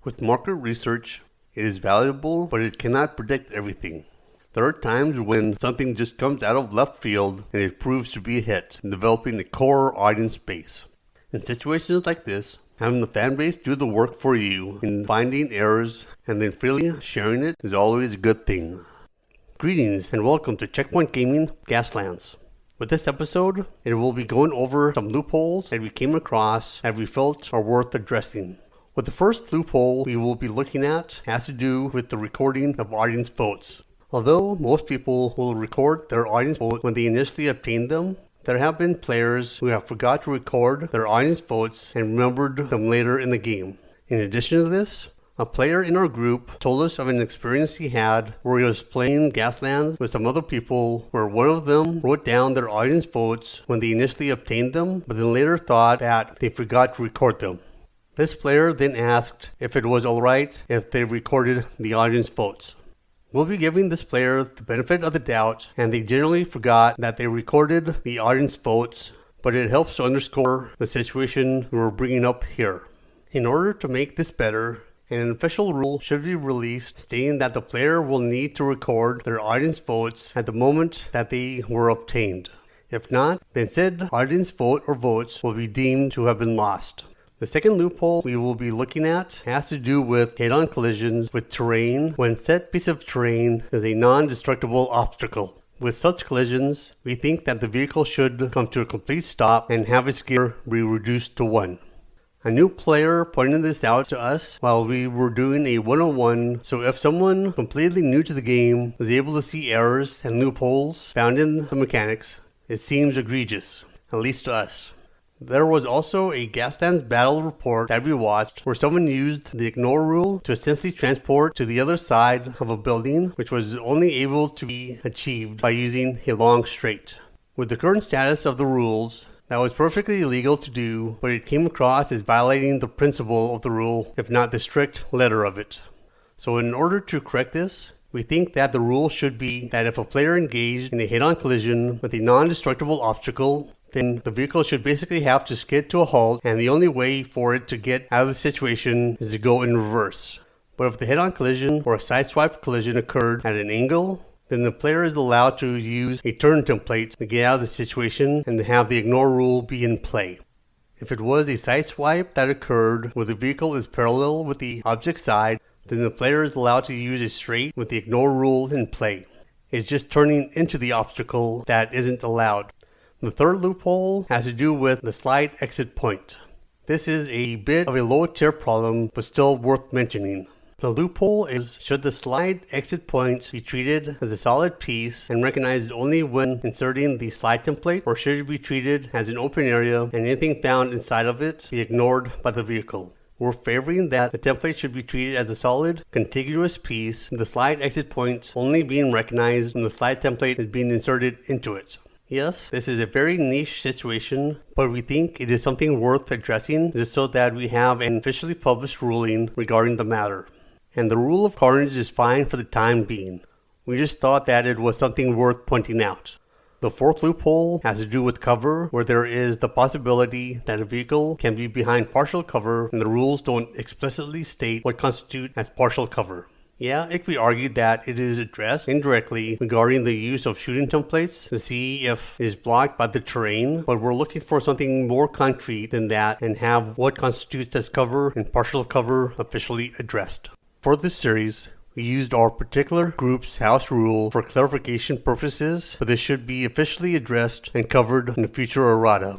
With market research, it is valuable, but it cannot predict everything. There are times when something just comes out of left field and it proves to be a hit, developing a core audience base. In situations like this, having the fan base do the work for you in finding errors and then freely sharing it is always a good thing. Greetings and welcome to Checkpoint Gaming Gaslands. With this episode, it will be going over some loopholes that we came across that we felt are worth addressing. With the first loophole we will be looking at has to do with the recording of audience votes. Although most people will record their audience votes when they initially obtain them, there have been players who have forgot to record their audience votes and remembered them later in the game. In addition to this, a player in our group told us of an experience he had where he was playing Gaslands with some other people where one of them wrote down their audience votes when they initially obtained them, but then later thought that they forgot to record them. This player then asked if it was alright if they recorded the audience votes. We'll be giving this player the benefit of the doubt, and they generally forgot that they recorded the audience votes, but it helps to underscore the situation we're bringing up here. In order to make this better, an official rule should be released stating that the player will need to record their audience votes at the moment that they were obtained. If not, then said audience vote or votes will be deemed to have been lost. The second loophole we will be looking at has to do with head-on collisions with terrain when said piece of terrain is a non-destructible obstacle. With such collisions, we think that the vehicle should come to a complete stop and have its gear be reduced to 1. A new player pointed this out to us while we were doing a one-on-one, so if someone completely new to the game is able to see errors and loopholes found in the mechanics, it seems egregious, at least to us. There was also a Gaslands battle report that we watched where someone used the ignore rule to essentially transport to the other side of a building, which was only able to be achieved by using a long straight. With the current status of the rules, that was perfectly legal to do, but it came across as violating the principle of the rule, if not the strict letter of it. So in order to correct this, we think that the rule should be that if a player engaged in a head-on collision with a non-destructible obstacle, then the vehicle should basically have to skid to a halt, and the only way for it to get out of the situation is to go in reverse. But if the head-on collision or a sideswipe collision occurred at an angle, then the player is allowed to use a turn template to get out of the situation and to have the ignore rule be in play. If it was a sideswipe that occurred where the vehicle is parallel with the object side, then the player is allowed to use a straight with the ignore rule in play. It's just turning into the obstacle that isn't allowed. The third loophole has to do with the slide exit point. This is a bit of a low tier problem, but still worth mentioning. The loophole is should the slide exit point be treated as a solid piece and recognized only when inserting the slide template, or should it be treated as an open area and anything found inside of it be ignored by the vehicle? We're favoring that the template should be treated as a solid, contiguous piece, with the slide exit point only being recognized when the slide template is being inserted into it. Yes, this is a very niche situation, but we think it is something worth addressing just so that we have an officially published ruling regarding the matter. And the rule of carnage is fine for the time being. We just thought that it was something worth pointing out. The fourth loophole has to do with cover, where there is the possibility that a vehicle can be behind partial cover and the rules don't explicitly state what constitutes as partial cover. Yeah, it can be argued that it is addressed indirectly regarding the use of shooting templates to see if it is blocked by the terrain, but we're looking for something more concrete than that and have what constitutes as cover and partial cover officially addressed. For this series, we used our particular group's house rule for clarification purposes, but this should be officially addressed and covered in a future errata.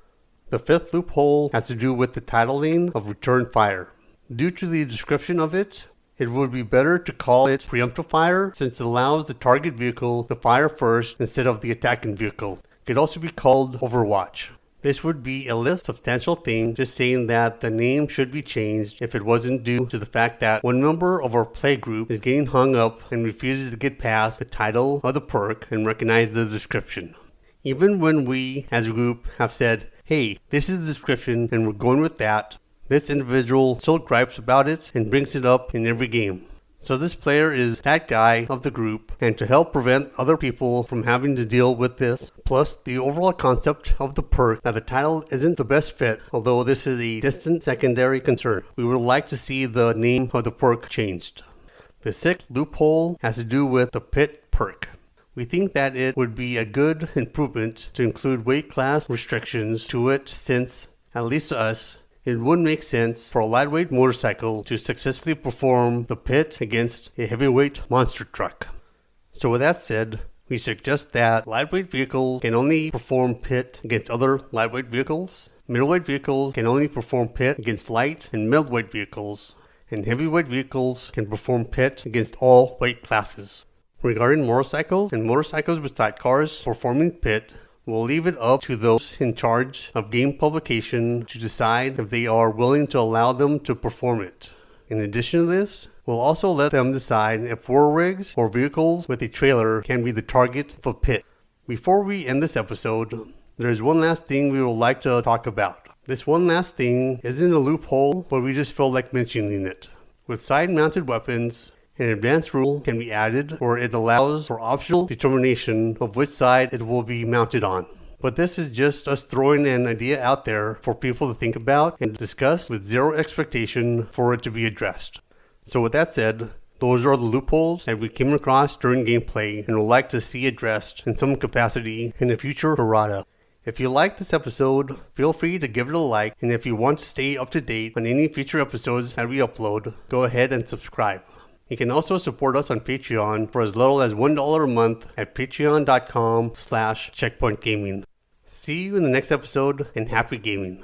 The fifth loophole has to do with the titling of return fire. Due to the description of it, it would be better to call it preemptive fire since it allows the target vehicle to fire first instead of the attacking vehicle. It could also be called Overwatch. This would be a less substantial thing, just saying that the name should be changed if it wasn't due to the fact that one member of our play group is getting hung up and refuses to get past the title of the perk and recognize the description. Even when we, as a group, have said, hey, this is the description and we're going with that, this individual still gripes about it and brings it up in every game. So this player is that guy of the group, and to help prevent other people from having to deal with this, plus the overall concept of the perk that the title isn't the best fit, although this is a distant secondary concern, we would like to see the name of the perk changed. The sixth loophole has to do with the pit perk. We think that it would be a good improvement to include weight class restrictions to it since, at least to us, it would make sense for a lightweight motorcycle to successfully perform the pit against a heavyweight monster truck. So with that said, we suggest that lightweight vehicles can only perform pit against other lightweight vehicles, middleweight vehicles can only perform pit against light and middleweight vehicles, and heavyweight vehicles can perform pit against all weight classes. Regarding motorcycles and motorcycles with sidecars performing pit, we'll leave it up to those in charge of game publication to decide if they are willing to allow them to perform it. In addition to this, we'll also let them decide if four rigs or vehicles with a trailer can be the target of a pit. Before we end this episode, there's one last thing we would like to talk about. This one last thing isn't a loophole, but we just felt like mentioning it. With side-mounted weapons, an advanced rule can be added where it allows for optional determination of which side it will be mounted on. But this is just us throwing an idea out there for people to think about and discuss with zero expectation for it to be addressed. So with that said, those are the loopholes that we came across during gameplay and would like to see addressed in some capacity in a future errata. If you liked this episode, feel free to give it a like, and if you want to stay up to date on any future episodes that we upload, go ahead and subscribe. You can also support us on Patreon for as little as $1 a month at patreon.com/checkpointgaming. See you in the next episode, and happy gaming.